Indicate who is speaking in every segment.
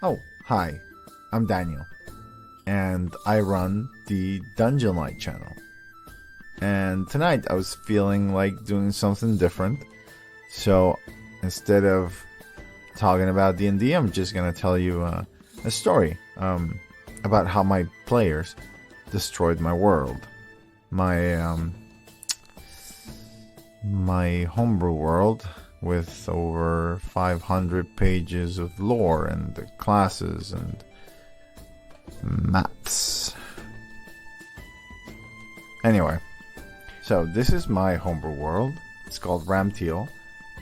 Speaker 1: Oh, hi. I'm Daniel, and I run the Dungeonlight channel. And tonight I was feeling like doing something different, so instead of talking about D&D, I'm just gonna tell you a story about how my players destroyed my world, my homebrew world with over 500 pages of lore and the classes and maps. Anyway, so this is my homebrew world. It's called Ramteal,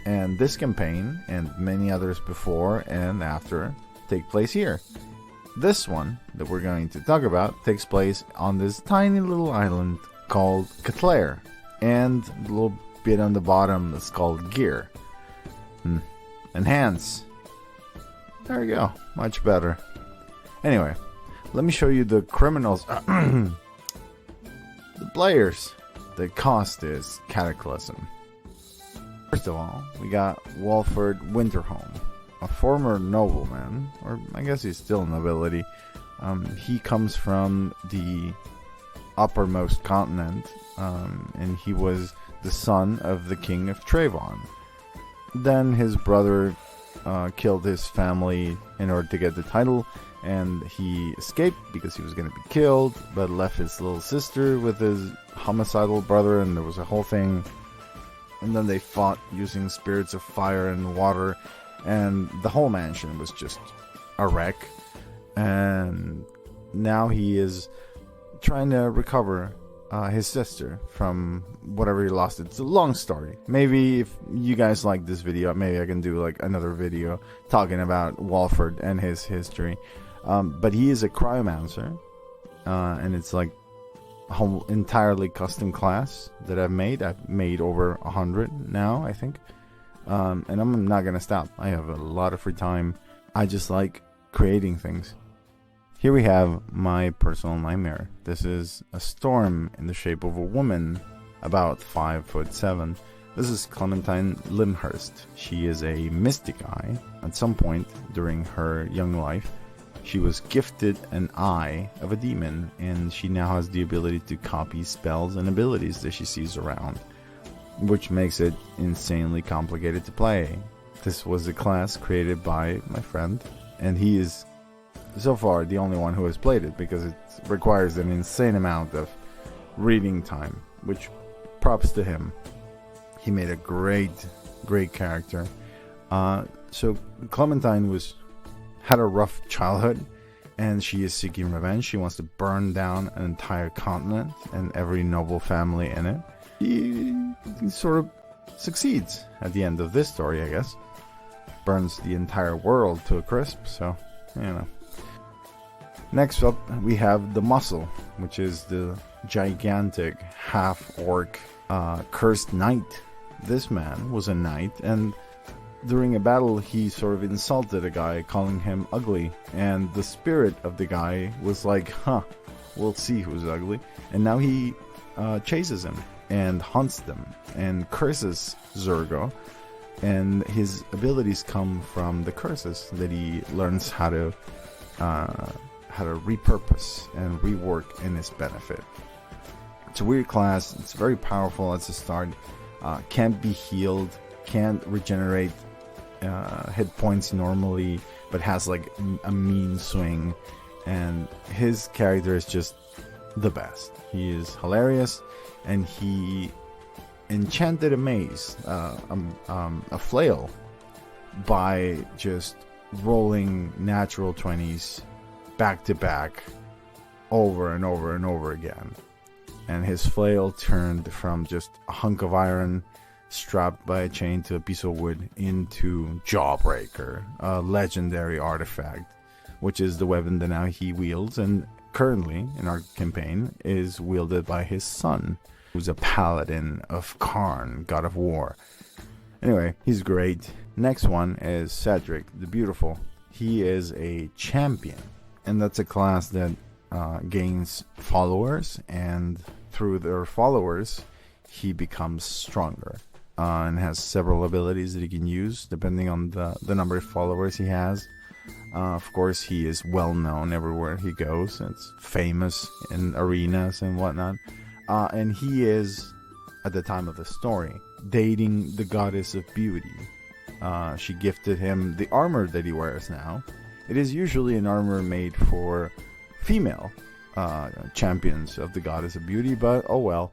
Speaker 1: and this campaign and many others before and after take place here. This one that we're going to talk about takes place on this tiny little island called Catlair, and the little bit on the bottom is called Gear. Enhance. There we go. Much better. Anyway, let me show you the criminals. The players. The cost is Cataclysm. First of all, we got Walford Winterhome, a former nobleman, or I guess he's still nobility. He comes from the uppermost continent, and he was the son of the king of Trayvon. Then his brother killed his family in order to get the title, and he escaped because he was going to be killed, but left his little sister with his homicidal brother, and there was a whole thing. And then they fought using spirits of fire and water, and the whole mansion was just a wreck. And now he is trying to recover his sister from whatever he lost. It's a long story. Maybe if you guys like this video, maybe I can do like another video talking about Walford and his history. But he is a cryomancer, and it's like a whole entirely custom class that I've made. I've made over 100 now, I think. And I'm not gonna stop. I have a lot of free time. I just like creating things. Here we have my personal nightmare. This is a storm in the shape of a woman, about 5'7". This is Clementine Limhurst. She is a mystic eye. At some point during her young life, she was gifted an eye of a demon, and she now has the ability to copy spells and abilities that she sees around, which makes it insanely complicated to play. This was a class created by my friend, and he is so far the only one who has played it because it requires an insane amount of reading time, which props to him. He made a great character. So Clementine had a rough childhood, and she is seeking revenge. She wants to burn down an entire continent and every noble family in it. He sort of succeeds at the end of this story, I guess. Burns the entire world to a crisp, so, you know. Next up, we have the Muscle, which is the gigantic half-orc cursed knight. This man was a knight, and during a battle, he sort of insulted a guy, calling him ugly, and the spirit of the guy was like, we'll see who's ugly. And now he chases him and hunts them and curses Zurgo, and his abilities come from the curses that he learns how to repurpose and rework in his benefit. It's a weird class. It's very powerful at the start. Can't be healed, can't regenerate hit points normally, but has like a mean swing, and his character is just the best. He is hilarious, and he enchanted a maze, a flail, by just rolling natural 20s back to back over and over and over again. And his flail turned from just a hunk of iron strapped by a chain to a piece of wood into Jawbreaker, a legendary artifact, which is the weapon that now he wields, and currently in our campaign is wielded by his son, who's a paladin of Karn, god of war. Anyway, he's great. Next one is Cedric the Beautiful. He is a champion, and that's a class that gains followers, and through their followers he becomes stronger. and has several abilities that he can use depending on the number of followers he has. Of course, he is well known everywhere he goes. It's famous in arenas and whatnot. And he is, at the time of the story, dating the goddess of beauty. She gifted him the armor that he wears now. It is usually an armor made for female champions of the goddess of beauty, but oh well.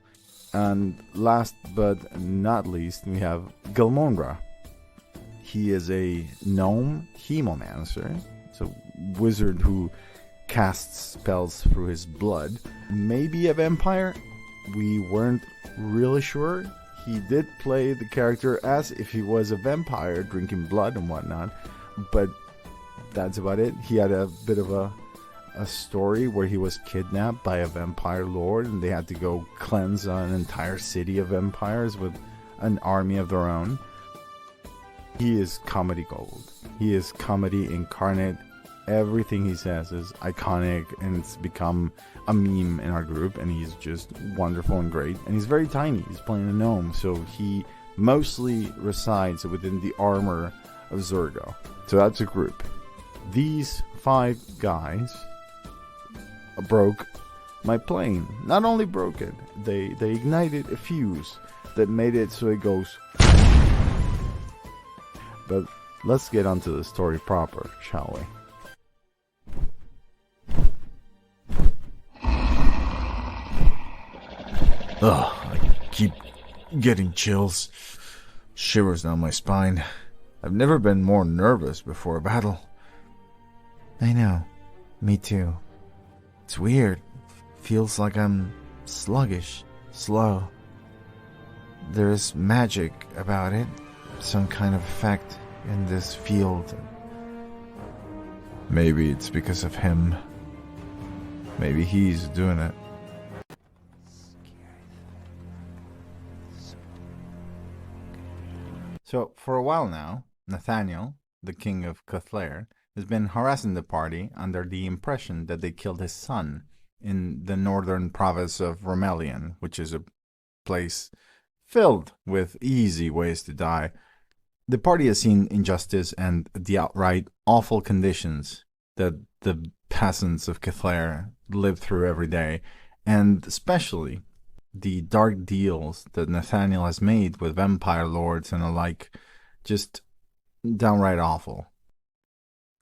Speaker 1: And last but not least, we have Gilmondra. He is a gnome hemomancer. It's a wizard who casts spells through his blood. Maybe a vampire? We weren't really sure. He did play the character as if he was a vampire, drinking blood and whatnot. But that's about it. He had a bit of a story where he was kidnapped by a vampire lord, and they had to go cleanse an entire city of vampires with an army of their own. He is comedy gold. He is comedy incarnate. Everything he says is iconic, and it's become a meme in our group, and he's just wonderful and great. And he's very tiny. He's playing a gnome, so he mostly resides within the armor of Zurgo. So that's a group. These 5 guys broke my plane. Not only broke it, they ignited a fuse that made it so it goes. But let's get onto the story proper, shall we? Ugh, I keep getting chills, shivers down my spine. I've never been more nervous before a battle. I know, me too. It's weird. Feels like I'm sluggish, slow. There is magic about it, some kind of effect in this field. Maybe it's because of him. Maybe he's doing it. So, for a while now, Nathaniel, the king of Cathlair, has been harassing the party under the impression that they killed his son in the northern province of Romelian, which is a place filled with easy ways to die. The party has seen injustice and the outright awful conditions that the peasants of Cathlair live through every day, and especially the dark deals that Nathaniel has made with vampire lords and alike, just downright awful.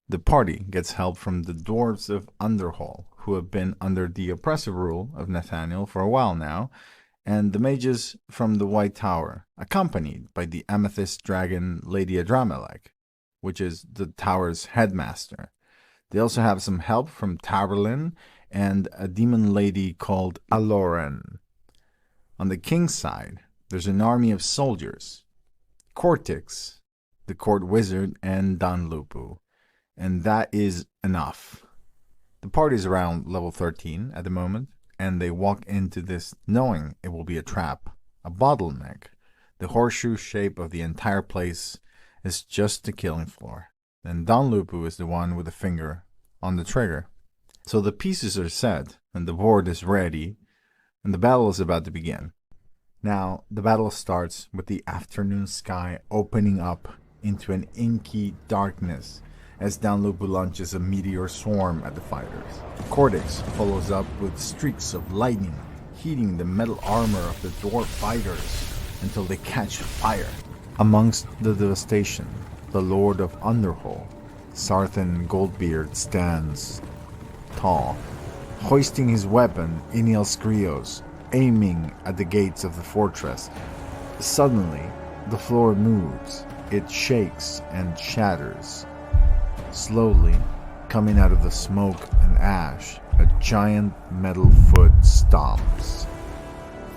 Speaker 1: The party gets help from the dwarves of Underhall, who have been under the oppressive rule of Nathaniel for a while now, and the mages from the White Tower, accompanied by the amethyst dragon Lady Adramelech, which is the tower's headmaster. They also have some help from Taberlin and a demon lady called Aloran. On the king's side, there's an army of soldiers, Cortix, the court wizard, and Dunlupu, and that is enough. The party's around level 13 at the moment, and they walk into this knowing it will be a trap, a bottleneck. The horseshoe shape of the entire place is just the killing floor, and Dunlupu is the one with the finger on the trigger. So the pieces are set, and the board is ready, and the battle is about to begin. Now, the battle starts with the afternoon sky opening up into an inky darkness as Dunlupu launches a meteor swarm at the fighters. Cortix follows up with streaks of lightning, heating the metal armor of the dwarf fighters until they catch fire. Amongst the devastation, the Lord of Underhall, Sarthan Goldbeard, stands tall, hoisting his weapon, Iniel Skrios, aiming at the gates of the fortress. Suddenly, the floor moves. It shakes and shatters. Slowly, coming out of the smoke and ash, a giant metal foot stomps.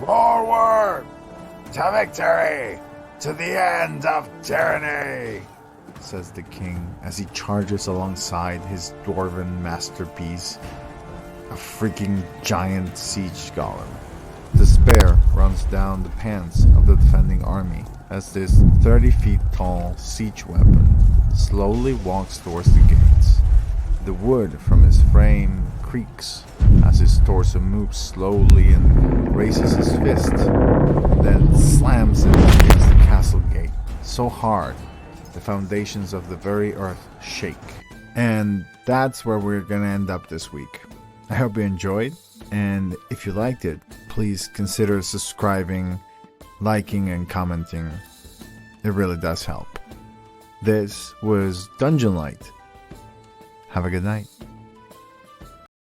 Speaker 1: Forward! To victory! To the end of tyranny! Says the king as he charges alongside his dwarven masterpiece, a freaking giant siege golem. Despair runs down the pants of the defending army as this 30 feet tall siege weapon slowly walks towards the gates. The wood from his frame creaks as his torso moves slowly and raises his fist, then slams it against the castle so hard, the foundations of the very earth shake. And that's where we're gonna end up this week. I hope you enjoyed, and if you liked it, please consider subscribing, liking, and commenting. It really does help. This was Dungeonlight. Have a good night.